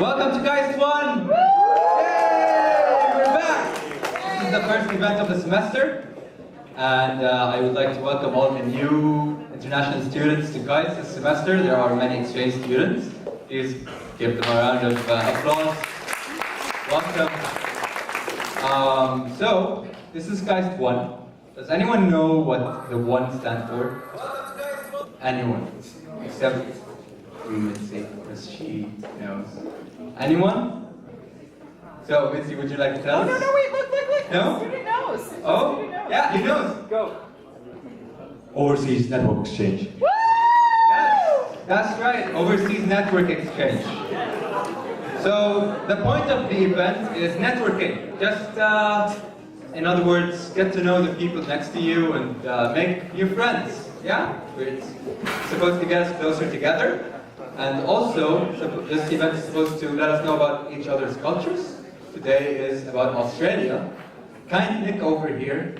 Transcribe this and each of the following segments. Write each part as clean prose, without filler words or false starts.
Welcome to KAIST 1! Yay! We're back! This is the first event of the semester, and I would like to welcome all the new international students to KAIST this semester. There are many exchange students. Please give them a round of applause. Welcome. So, this is KAIST 1. Does anyone know what the 1 stands for? Anyone, except Mitzi, because she knows. Anyone? So, Mitzi, would you like to tell us? No, wait, look. No? The student knows. Oh? Student knows. Yeah, he knows. Go. Overseas network exchange. Woo! Yes, that's right, overseas network exchange. So, the point of the event is networking. Just, in other words, get to know the people next to you and make new friends. Yeah? It's supposed to get us closer together. And also, this event is supposed to let us know about each other's cultures. Today is about Australia. Kind Nick over here,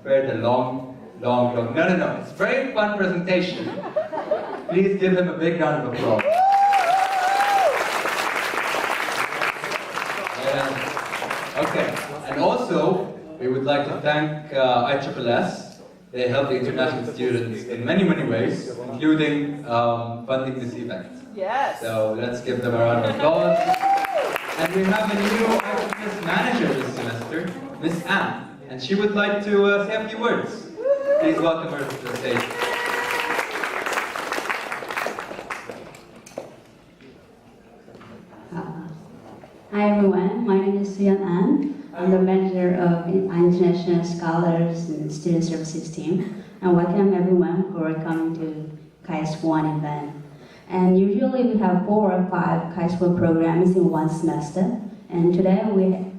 for the long. No, it's a very fun presentation. Please give him a big round of applause. Okay, and also, we would like to thank ISSS. They help the international students in many ways, including funding this event. Yes. So let's give them a round of applause. And we have a new ISSS manager this semester, Miss Anne, and she would like to say a few words. Please welcome her to the stage. Hi everyone, my name is Suyan An. I'm the manager of International Scholars and Student Services team. And welcome everyone who are coming to KAIST 1 event. And usually we have 4 or 5 KAIST 1 programs in one semester. And today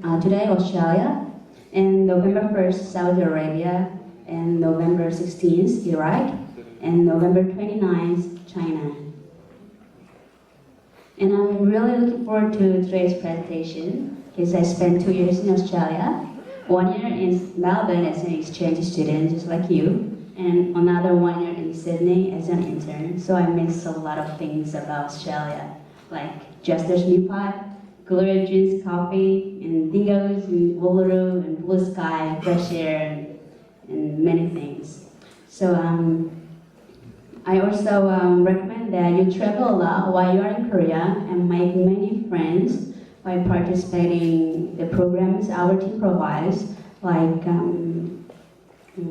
Australia, and November 1st Saudi Arabia, and November 16th Iraq, and November 29th China. And I'm really looking forward to today's presentation because I spent 2 years in Australia, 1 year in Melbourne as an exchange student, just like you, and another 1 year in Sydney as an intern. So I missed a lot of things about Australia, like Jester's New Pot, Gloria Jean's coffee, and dingoes, and Uluru, and blue sky, fresh air, and many things. So I also recommend that you travel a lot while you are in Korea and make many friends by participating in the programs our team provides, like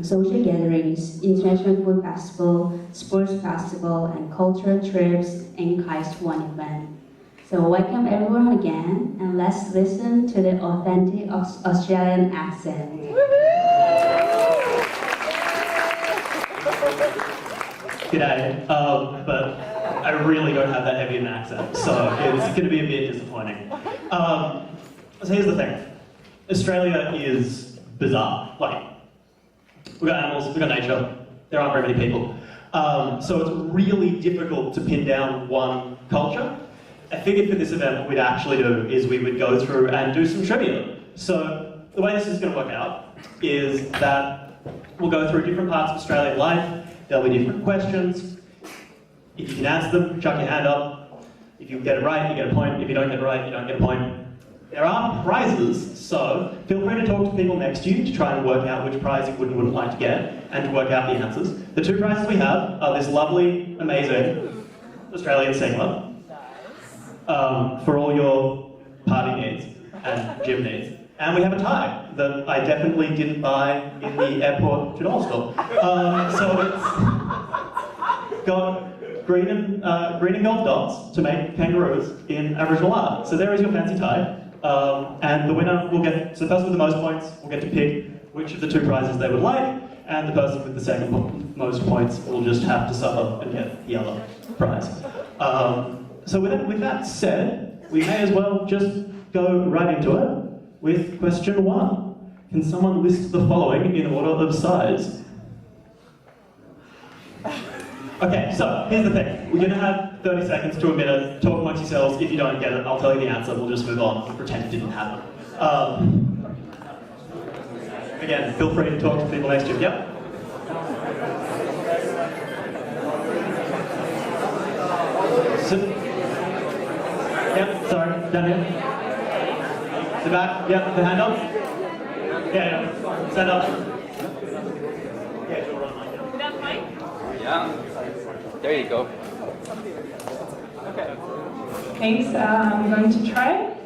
social gatherings, international food festival, sports festival, and cultural trips in KAIST 1 event. So welcome everyone again, and let's listen to the authentic Australian accent. G'day, but I really don't have that heavy an accent, so it's going to be a bit disappointing. So here's the thing. Australia is bizarre. Like, we've got animals, we've got nature, there aren't very many people. So it's really difficult to pin down one culture. I figured for this event what we'd actually do is we would go through and do some trivia. So the way this is going to work out is that we'll go through different parts of Australian life. There'll be different questions. If you can answer them, chuck your hand up. If you get it right, you get a point. If you don't get it right, you don't get a point. There are prizes, so feel free to talk to people next to you to try and work out which prize you wouldn't like to get and to work out the answers. The 2 prizes we have are this lovely, amazing Australian singlet for all your party needs and gym needs. And we have a tie that I definitely didn't buy in the airport Janelle store. So it's got green and gold dots to make kangaroos in Aboriginal art. So there is your fancy tie. And the winner will get, so the person with the most points will get to pick which of the 2 prizes they would like, and the person with the second most points will just have to suffer and get the other prize. So with that said, we may as well just go right into it with question 1. Can someone list the following in order of size? Okay, so here's the thing. We're going to have 30 seconds to a minute. Talk amongst yourselves. If you don't get it, I'll tell you the answer. We'll just move on and pretend it didn't happen. Again, feel free to talk to people next to you. Yep. So, Yep, sorry, down here. The back, yep, the hand up. Yeah, stand up. Yeah, you'll run like that. That mic? Yeah. There you go. Okay, so I'm going to try.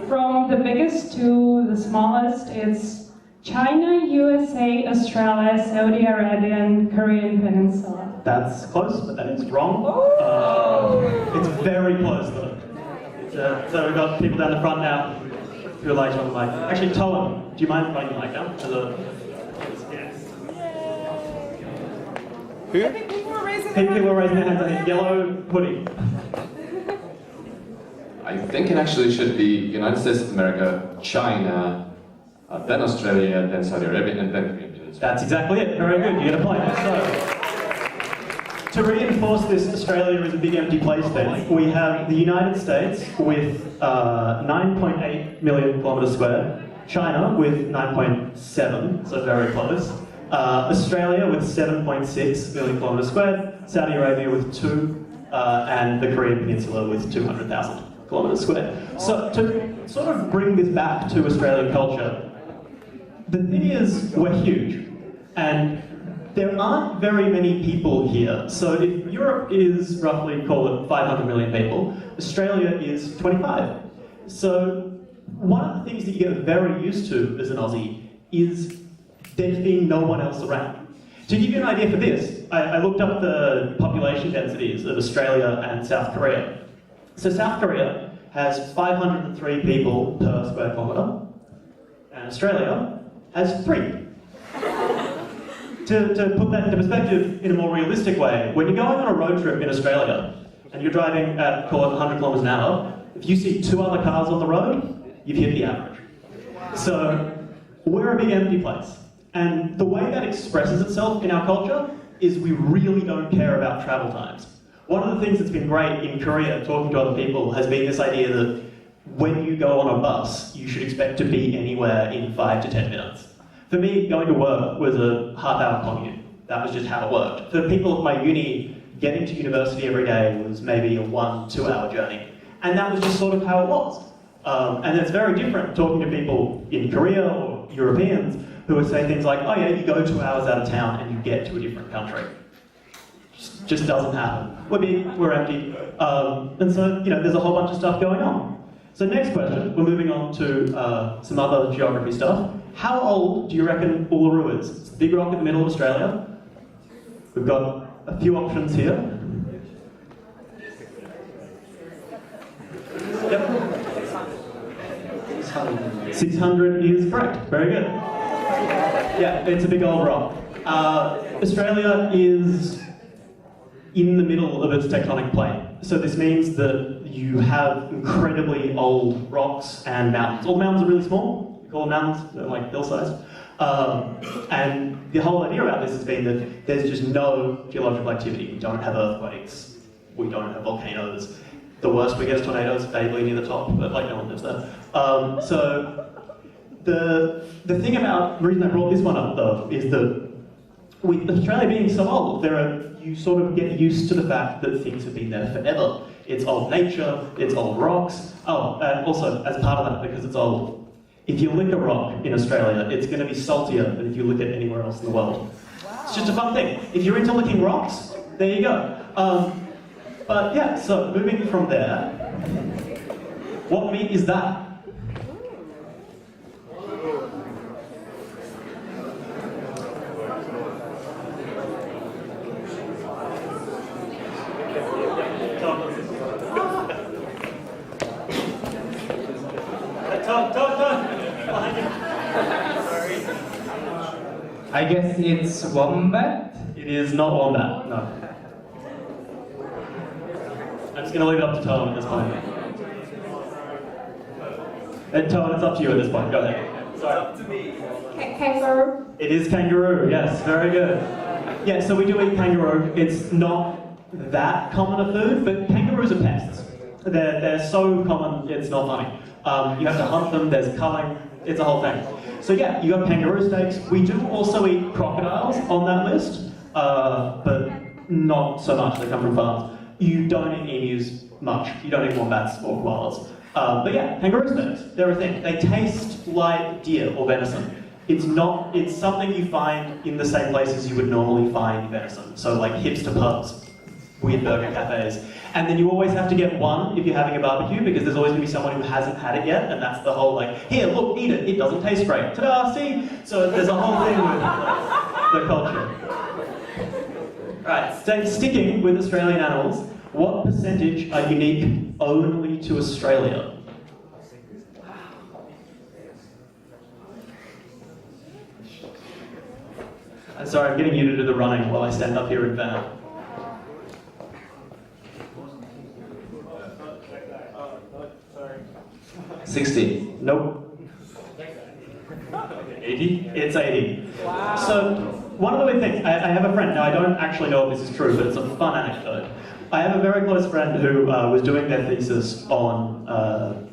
From the biggest to the smallest, it's China, USA, Australia, Saudi Arabia, and Korean Peninsula. That's close, but that is wrong. It's very close though. So we've got people down the front now who are like on the mic. Actually, Toa, do you mind running the mic down? I think people were raising People are raising their hands. I think yellow hoodie. I think it actually should be United States of America, China, then Australia, then Saudi Arabia, and then Korean Peninsula. That's exactly it. Very good. You get a point. So, to reinforce this, Australia is a big empty place thing. We have the United States with 9.8 million kilometres squared, China with 9.7, so very close. Australia with 7.6 million kilometres squared, Saudi Arabia with 2, and the Korean Peninsula with 200,000 kilometres squared. So to sort of bring this back to Australian culture, the thing is we're huge, and there aren't very many people here. So if Europe is roughly, call it 500 million people, Australia is 25. So one of the things that you get very used to as an Aussie is there being no one else around. To give you an idea for this, I looked up the population densities of Australia and South Korea. So South Korea has 503 people per square kilometre, and Australia has 3. To put that into perspective in a more realistic way, when you're going on a road trip in Australia, and you're driving at, call it 100 kilometres an hour, if you see 2 other cars on the road, you've hit the average. So we're a big empty place. And the way that expresses itself in our culture is we really don't care about travel times. One of the things that's been great in Korea, talking to other people, has been this idea that when you go on a bus, you should expect to be anywhere in 5 to 10 minutes. For me, going to work was a half-hour commute. That was just how it worked. For people at my uni, getting to university every day was maybe a 1-2 hour journey. And that was just sort of how it was. And it's very different talking to people in Korea or Europeans who would say things like, oh yeah, you go 2 hours out of town and you get to a different country. Just doesn't happen. We're big, we're empty. And so, there's a whole bunch of stuff going on. So next question, we're moving on to some other geography stuff. How old do you reckon Uluru is? It's the big rock in the middle of Australia. We've got a few options here. Yep. 600 is correct. Very good. Yeah, it's a big old rock. Australia is in the middle of its tectonic plate. So this means that you have incredibly old rocks and mountains. All mountains are really small. We call them mountains, they're like hill-sized. And the whole idea about this has been that there's just no geological activity. We don't have earthquakes. We don't have volcanoes. The worst we get is tornadoes, vaguely near the top, but like no one lives there. So the thing about, the reason I brought this one up though, is that with Australia being so old, you sort of get used to the fact that things have been there forever. It's old nature, it's old rocks. Oh, and also, as part of that, because it's old, if you lick a rock in Australia, it's going to be saltier than if you lick it anywhere else in the world. Wow. It's just a fun thing. If you're into licking rocks, there you go. But yeah, so moving from there, what meat is that? I guess it's wombat? It is not wombat, no. I'm just going to leave it up to Toan at this point. And Toan, it's up to you at this point. Go ahead. Sorry. It's up to me. Kangaroo. It is kangaroo, yes, very good. Yeah, so we do eat kangaroo. It's not that common a food, but kangaroos are pests. They're so common, it's not funny. You have to hunt them, there's culling, it's a whole thing. So yeah, you got kangaroo steaks. We do also eat crocodiles on that list, but not so much. They come from farms. You don't eat emus, much. You don't eat wombats or koalas. But yeah, kangaroo steaks, they're a thing. They taste like deer or venison. It's something you find in the same places you would normally find venison. So like hipster pubs, weird burger cafes. And then you always have to get one if you're having a barbecue because there's always going to be someone who hasn't had it yet, and that's the whole like, here, look, eat it, it doesn't taste great. Ta-da, see? So there's a whole thing with the culture. Right, sticking with Australian animals, what percentage are unique only to Australia? I'm sorry, I'm getting you to do the running while I stand up here in van. 60. Nope. 80? It's 80. Wow. So, one of the weird things, I have a friend, now I don't actually know if this is true, but it's a fun anecdote. I have a very close friend who was doing their thesis on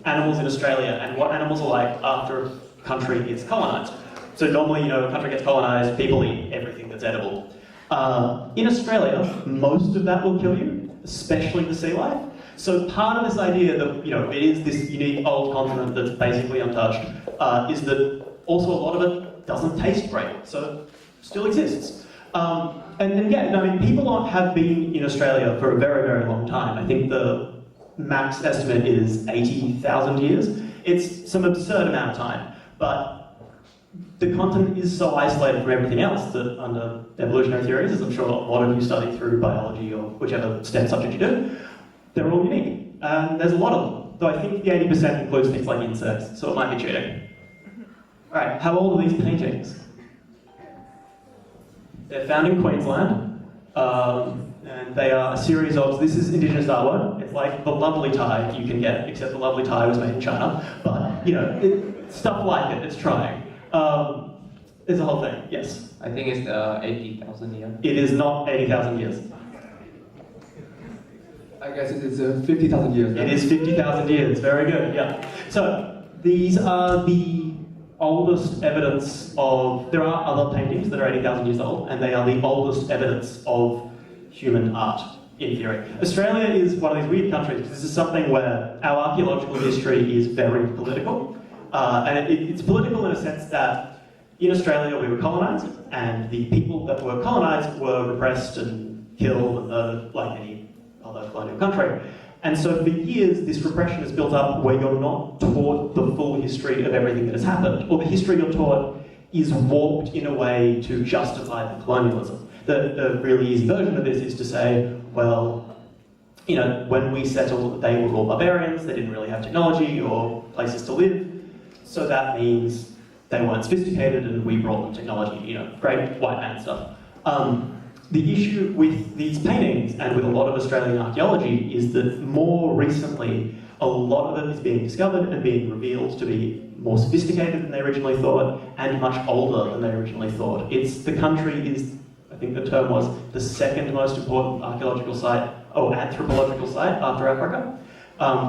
animals in Australia and what animals are like after a country is colonised. So normally, a country gets colonised, people eat everything that's edible. In Australia, most of that will kill you, especially the sea life. So part of this idea that, it is this unique old continent that's basically untouched, is that also a lot of it doesn't taste great, so it still exists. People have been in Australia for a very, very long time. I think the max estimate is 80,000 years. It's some absurd amount of time, but the continent is so isolated from everything else that under evolutionary theories, as I'm sure a lot of you study through biology or whichever STEM subject you do, they're all unique. And there's a lot of them, though I think the 80% includes things like insects, so it might be cheating. Alright, how old are these paintings? They're found in Queensland, and they are a series of, this is Indigenous artwork. It's like the lovely tie you can get, except the lovely tie was made in China, but, stuff like it, it's trying. There's a whole thing, yes? I think it's 80,000 years. It is not 80,000 years. I guess it is 50,000 years. It is 50,000 years, very good, yeah. So, these are the oldest evidence of, there are other paintings that are 80,000 years old, and they are the oldest evidence of human art, in theory. Australia is one of these weird countries, because this is something where our archaeological history is very political. And it's political in a sense that in Australia we were colonised, and the people that were colonised were repressed and killed and murdered like any other colonial country. And so for years this repression has built up where you're not taught the full history of everything that has happened, or the history you're taught is warped in a way to justify the colonialism. The really easy version of this is to say, well, when we settled, they were all barbarians, they didn't really have technology or places to live, so that means they weren't sophisticated and we brought them technology, great white man stuff. The issue with these paintings and with a lot of Australian archaeology is that more recently, a lot of it is being discovered and being revealed to be more sophisticated than they originally thought and much older than they originally thought. The country is, I think the term was, the second most important anthropological site after Africa.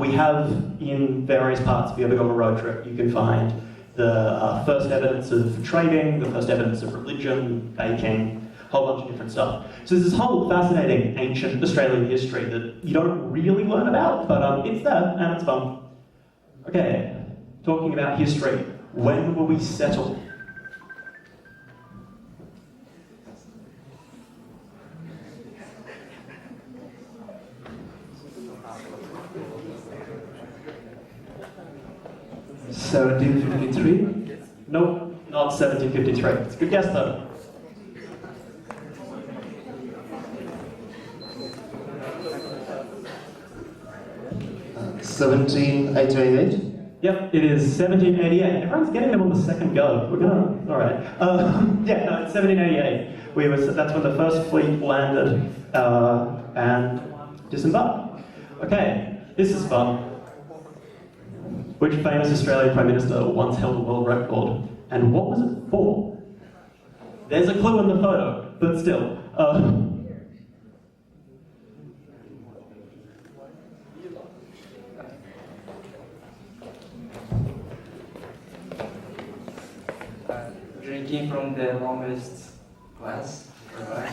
We have in various parts, if you ever go on a road trip, you can find the first evidence of trading, the first evidence of religion, baking, a whole bunch of different stuff. So there's this whole fascinating ancient Australian history that you don't really learn about, but it's there and it's fun. Okay, talking about history, when were we settled? $1753? Nope, not 1753. It's a good guess though. $1788? Yep, it is 1788. Everyone's getting them on the second go. We're gonna, all right. It's 1788. That's when the first fleet landed and disembarked. Okay, this is fun. Which famous Australian Prime Minister once held a world record, and what was it for? There's a clue in the photo, but still. Drinking from the longest glass.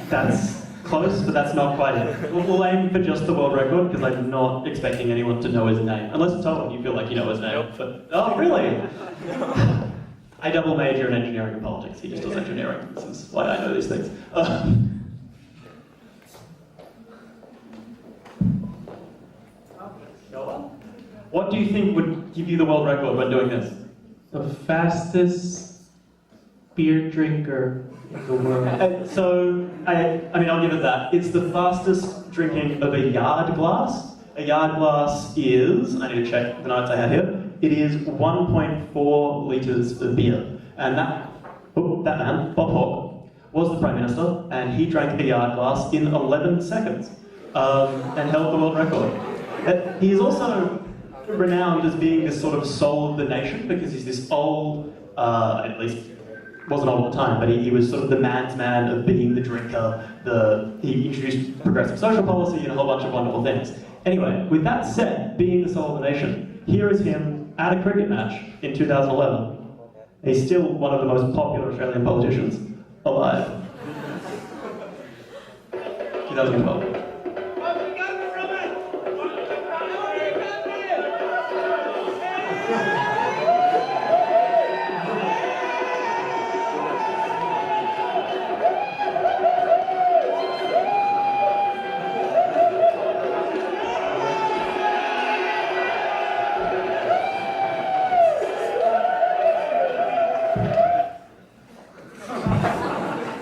That's close, but that's not quite it. We'll aim for just the world record, because I'm not expecting anyone to know his name. Unless, Tom, you feel like you know his name. But, oh, really? I double major in engineering and politics. He just does engineering. This is why I know these things. What do you think would give you the world record when doing this? The fastest beer drinker in the world. I mean, I'll give it that. It's the fastest drinking of a yard glass. A yard glass is, I need to check the notes I have here, it is 1.4 litres of beer. And that man, Bob Hawke, was the Prime Minister, and he drank a yard glass in 11 seconds and held the world record. He is also renowned as being this sort of soul of the nation, because he's this old, at least wasn't old at the time, but he was sort of the man's man of being the drinker. He introduced progressive social policy and a whole bunch of wonderful things. Anyway, with that said, being the soul of the nation, here is him at a cricket match in 2011. He's still one of the most popular Australian politicians alive. 2012.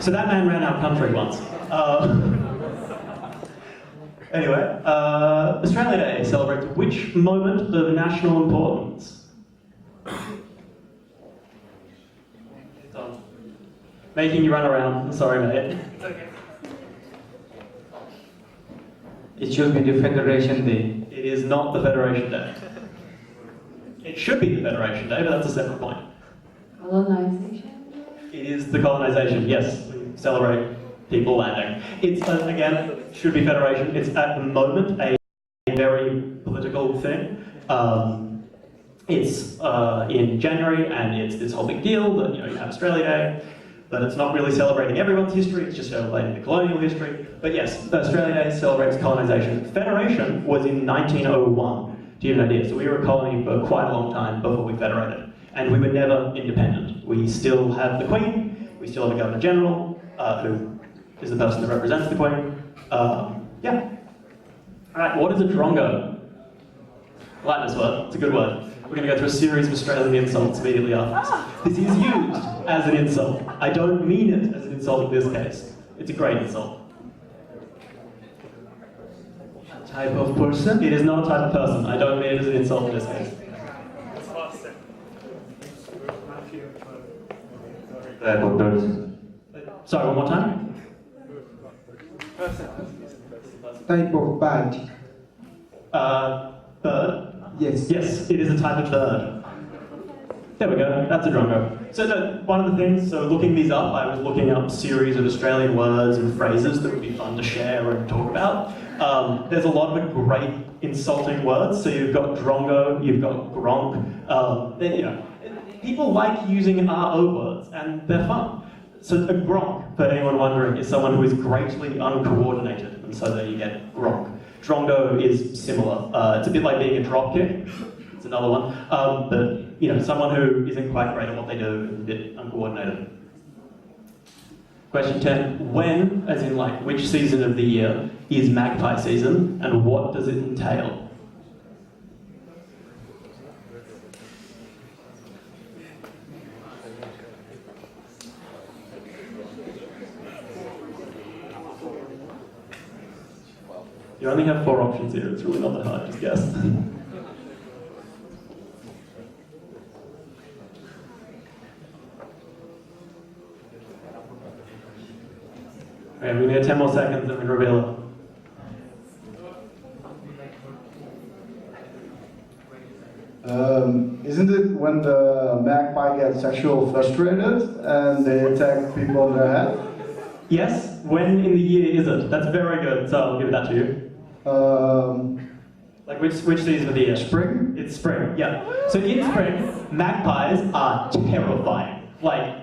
So that man ran our country once. Anyway, Australia Day celebrates which moment of national importance? Making you run around. I'm sorry, mate. It should be the Federation Day. It is not the Federation Day. It should be the Federation Day, but that's a separate point. Colonization? It is the colonisation, yes. We celebrate people landing. It's, again, should be federation. It's at the moment a very political thing. It's in January, and it's this whole big deal that you have Australia Day, but it's not really celebrating everyone's history, it's just celebrating the colonial history. But yes, Australia Day celebrates colonisation. Federation was in 1901, to give you an idea. So we were a colony for quite a long time before we federated. And we were never independent. We still have the Queen, we still have a Governor General, who is the person that represents the Queen. Yeah. Alright, what is a drongo? I like this word, it's a good word. We're going to go through a series of Australian insults immediately after this. This is used as an insult. I don't mean it as an insult in this case. It's a great insult. Type of person? It is not a type of person. I don't mean it as an insult in this case. Type of person. Sorry, one more time? Type of bird. Bird? Yes. Yes, it is a type of bird. There we go, that's a drongo. So one of the things, so looking these up, I was looking up series of Australian words and phrases that would be fun to share and talk about. There's a lot of great insulting words. So you've got drongo, you've got gronk. People like using RO words, and they're fun. So a gronk, for anyone wondering, is someone who is greatly uncoordinated, and so there you get gronk. Drongo is similar. It's a bit like being a dropkick. It's another one. But someone who isn't quite great at what they do and a bit uncoordinated. Question 10. When, as in which season of the year, is magpie season, and what does it entail? You only have 4 options here, it's really not that hard, just guess. Okay, we're going to get 10 more seconds and we reveal it. Isn't it when the magpie gets sexually frustrated and they attack people on their head? Yes, when in the year is it? That's very good, so I'll give that to you. Which season of the year? Spring? It's spring, yeah. So in spring, magpies are terrifying.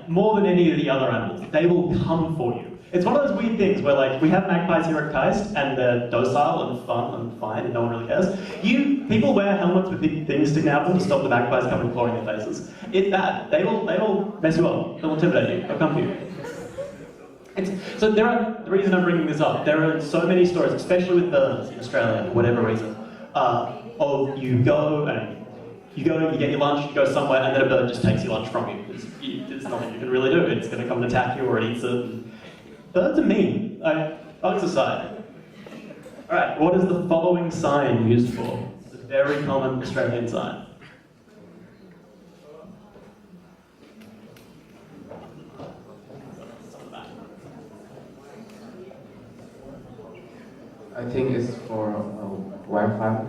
More than any of the other animals. They will come for you. It's one of those weird things where, like, we have magpies here at KAIST, and they're docile and fun and fine, and no one really cares. People wear helmets with big things sticking out of them to stop the magpies coming clawing their faces. It's bad. They will mess you up. They'll intimidate you. They'll come for you. So the reason I'm bringing this up, there are so many stories, especially with birds in Australia, for whatever reason, of you get your lunch, you go somewhere, and then a bird just takes your lunch from you. There's nothing you can really do. It's going to come and attack you or it eats it. Birds are mean. Bugs aside. Alright, what is the following sign used for? It's a very common Australian sign. I think it's for wildfire.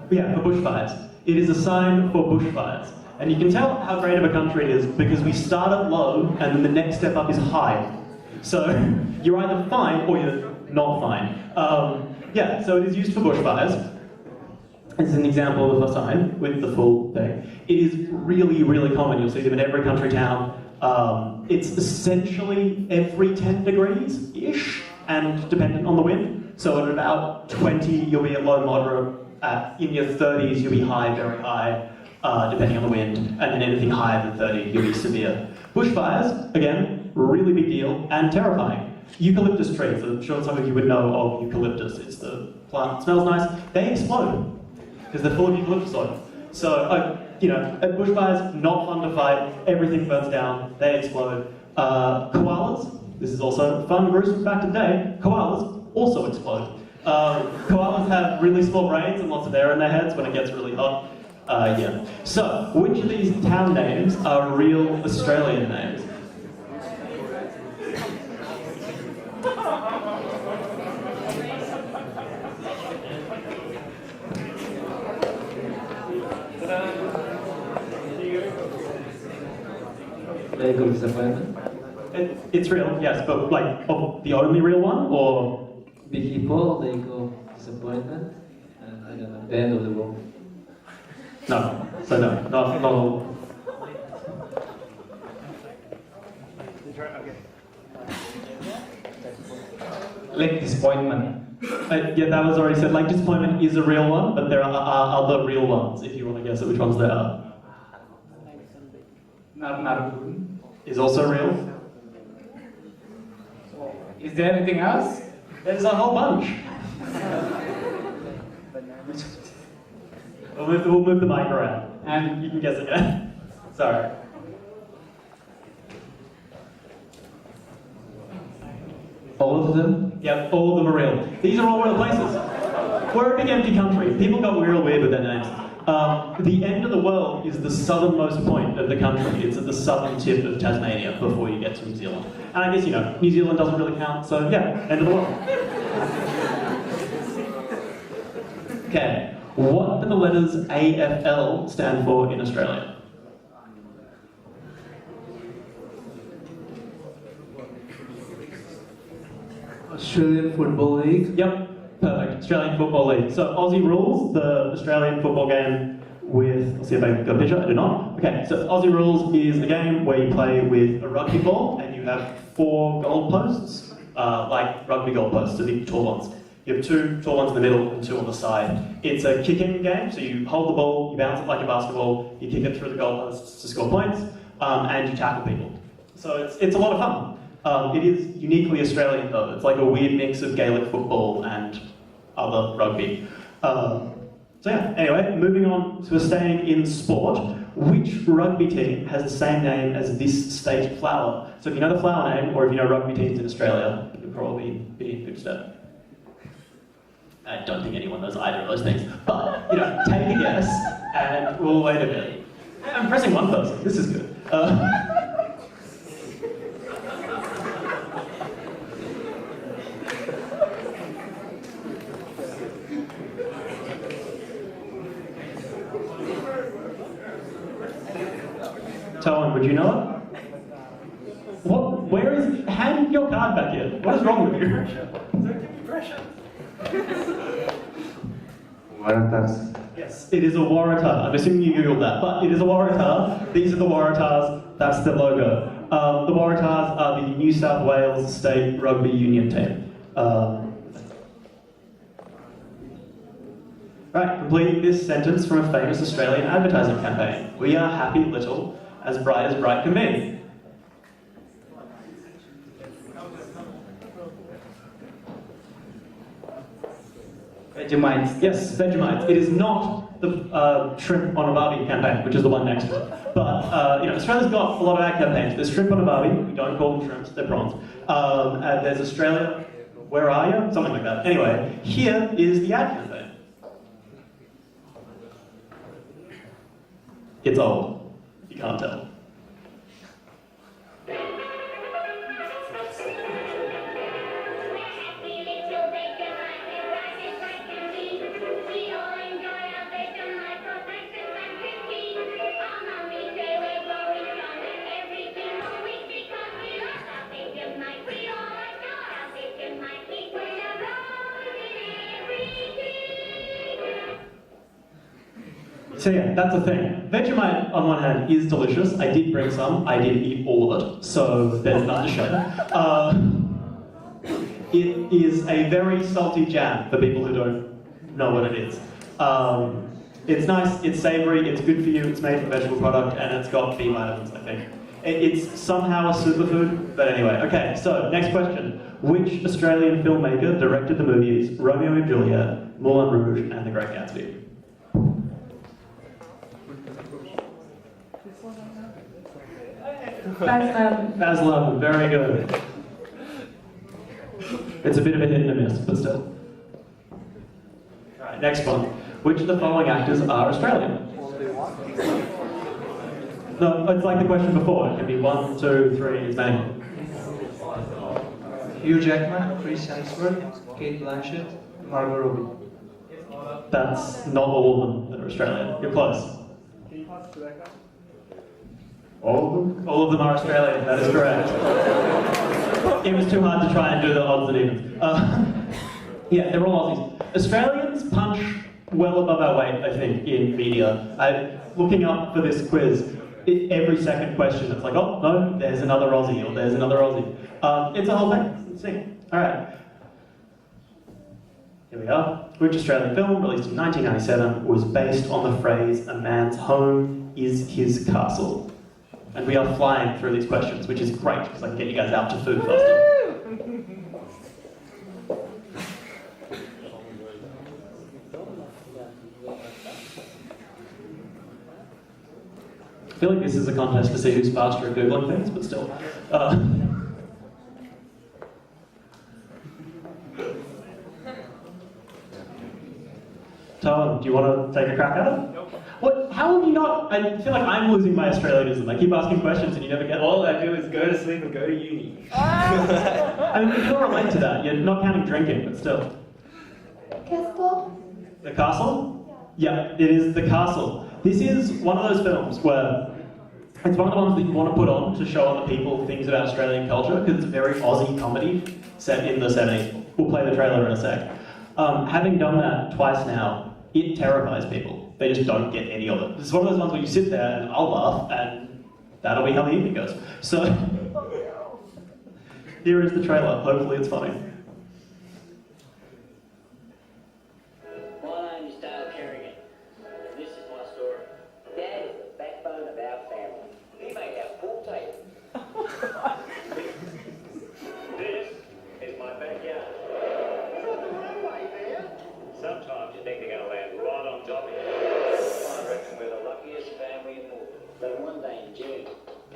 Yeah, for bushfires. It is a sign for bushfires. And you can tell how great of a country it is because we start at low and then the next step up is high. So you're either fine or you're not fine. Yeah, so it is used for bushfires. This is an example of a sign with the full thing. It is really, really common. You'll see them in every country town. It's essentially every 10 degrees-ish and dependent on the wind. So at about 20, you'll be at low, moderate. In your 30s, you'll be high, very high, depending on the wind. And then anything higher than 30, you'll be severe. Bushfires, again, really big deal and terrifying. Eucalyptus trees, I'm sure some of you would know of eucalyptus. It's the plant that smells nice. They explode because they're full of eucalyptus oil. So, at bushfires, not fun to fight. Everything burns down. They explode. Koalas, this is also a fun, gruesome fact of the day. Koalas also explode. Koalas have really small brains and lots of air in their heads when it gets really hot. Yeah. So, which of these town names are real Australian names? Lego disappointment. It's real, yes, but like the only real one, or? Big Hippo, Lego disappointment, and I don't know, the end of the world. No, so no, not all. Like disappointment. Yeah, that was already said. Like disappointment is a real one, but there are other real ones. If you want to guess at which ones there are. Not Is also real. Is there anything else? There's a whole bunch. We'll move the mic around, and you can guess again. Sorry. All of them? Yep, all of them are real. These are all real places. We're a big empty country. People got real weird with their names. The end of the world is the southernmost point of the country. It's at the southern tip of Tasmania before you get to New Zealand. And I guess, New Zealand doesn't really count, so yeah, end of the world. Okay, what do the letters AFL stand for in Australia? Australian Football League. Yep, perfect. Australian Football League. So Aussie Rules, the Australian football game with, let's see if I got a picture, I do not. Okay, so Aussie Rules is a game where you play with a rugby ball and you have 4 goal posts, like rugby goal posts, the big tall ones. You have 2 tall ones in the middle and 2 on the side. It's a kicking game, so you hold the ball, you bounce it like a basketball, you kick it through the goal posts to score points, and you tackle people. So it's a lot of fun. It is uniquely Australian though. It's like a weird mix of Gaelic football and other rugby. So yeah, anyway, moving on to staying in sport. Which rugby team has the same name as this state flower? So if you know the flower name, or if you know rugby teams in Australia, you'll probably be in good stead. I don't think anyone knows either of those things. But, take a guess, and we'll wait a bit. I'm pressing one person, this is good. Towan, would you know it? What? Where is? Hand your card back in. What is wrong with you? Waratahs. Yes, it is a Waratah. I'm assuming you googled that, but it is a Waratah. These are the Waratahs. That's the logo. The Waratahs are the New South Wales State Rugby Union team. Right, complete this sentence from a famous Australian advertising campaign. We are happy little, as bright can be. Vegemite. Yes, Vegemite. It is not the shrimp on a Barbie campaign, which is the one next to it. But Australia's got a lot of ad campaigns. There's shrimp on a Barbie. We don't call them shrimps; they're prawns. And there's Australia. Where are you? Something like that. Anyway, here is the ad campaign. It's old. You can't tell. So yeah, that's the thing. Vegemite, on one hand, is delicious. I did bring some. I did eat all of it, so there's none to share. It is a very salty jam for people who don't know what it is. It's nice, it's savoury, it's good for you, it's made from vegetable product, and it's got B vitamins, I think. It's somehow a superfood, but anyway. Okay, so next question. Which Australian filmmaker directed the movies Romeo and Juliet, Moulin Rouge, and The Great Gatsby? Baz Luhrmann, very good. It's a bit of a hit and a miss, but still. Alright, next one. Which of the following actors are Australian? No, it's like the question before. It can be 1, 2, 3, it's name. Hugh Jackman, Chris Hemsworth, Kate Blanchett, Margot Robbie. That's not all of them that are Australian. You're close. All of them? All of them are Australian, that is correct. It was too hard to try and do the odds and evens. Yeah, they're all Aussies. Australians punch well above our weight, I think, in media. Looking up for this quiz, every second question, it's like, oh, no, there's another Aussie, or there's another Aussie. It's a whole thing. Let's see. All right. Here we are. Which Australian film, released in 1997, was based on the phrase, a man's home is his castle? And we are flying through these questions, which is great, because I can get you guys out to food faster. I feel like this is a contest to see who's faster at Googling things, but still. Tom, do you want to take a crack at it? Nope. What? How have you not? I feel like I'm losing my Australianism. I keep asking questions and you never get. All I do is go to sleep and go to uni. I mean, we can relate to that. You're not counting drinking, but still. Castle? The Castle? Yeah, it is The Castle. This is one of those films where it's one of the ones that you want to put on to show other people things about Australian culture, because it's a very Aussie comedy set in the 70s. We'll play the trailer in a sec. Having done that twice now, it terrifies people. They just don't get any of it. It's one of those ones where you sit there and I'll laugh, and that'll be how the evening goes. So, here is the trailer. Hopefully it's funny. My name is Dale Kerrigan, and this is my story. Dad is the backbone of our family. He made our pool table. This is my backyard. Is that the runway there? Sometimes you think they're going to land right on top of you. I reckon we're the luckiest family in the world. But one day in June,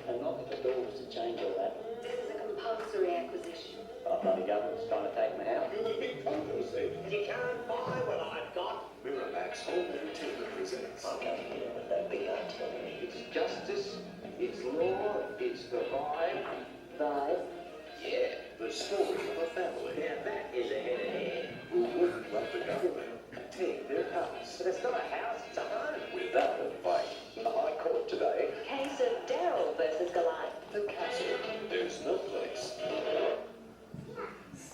and not that the door was to change all that. This is a compulsory acquisition. Oh, bloody government's trying to take me out. You can't buy what I've got. Miramax Home Entertainment presents. Okay, yeah, but that big artillery. It's justice, it's law, it's the vibe. Vibe? Yeah, the story of a family. Now that is a head of hair. Who wouldn't let the government take their house But it's not a house, it's a home. without a fight. In the High Court today, Case of Daryl versus Goliath. the castle. There's no place.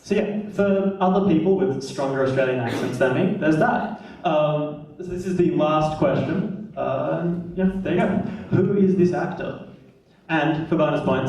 So yeah, for other people with stronger Australian accents than me, there's that. So this is the last question. Yeah, there you go. Who is this actor? And for bonus points,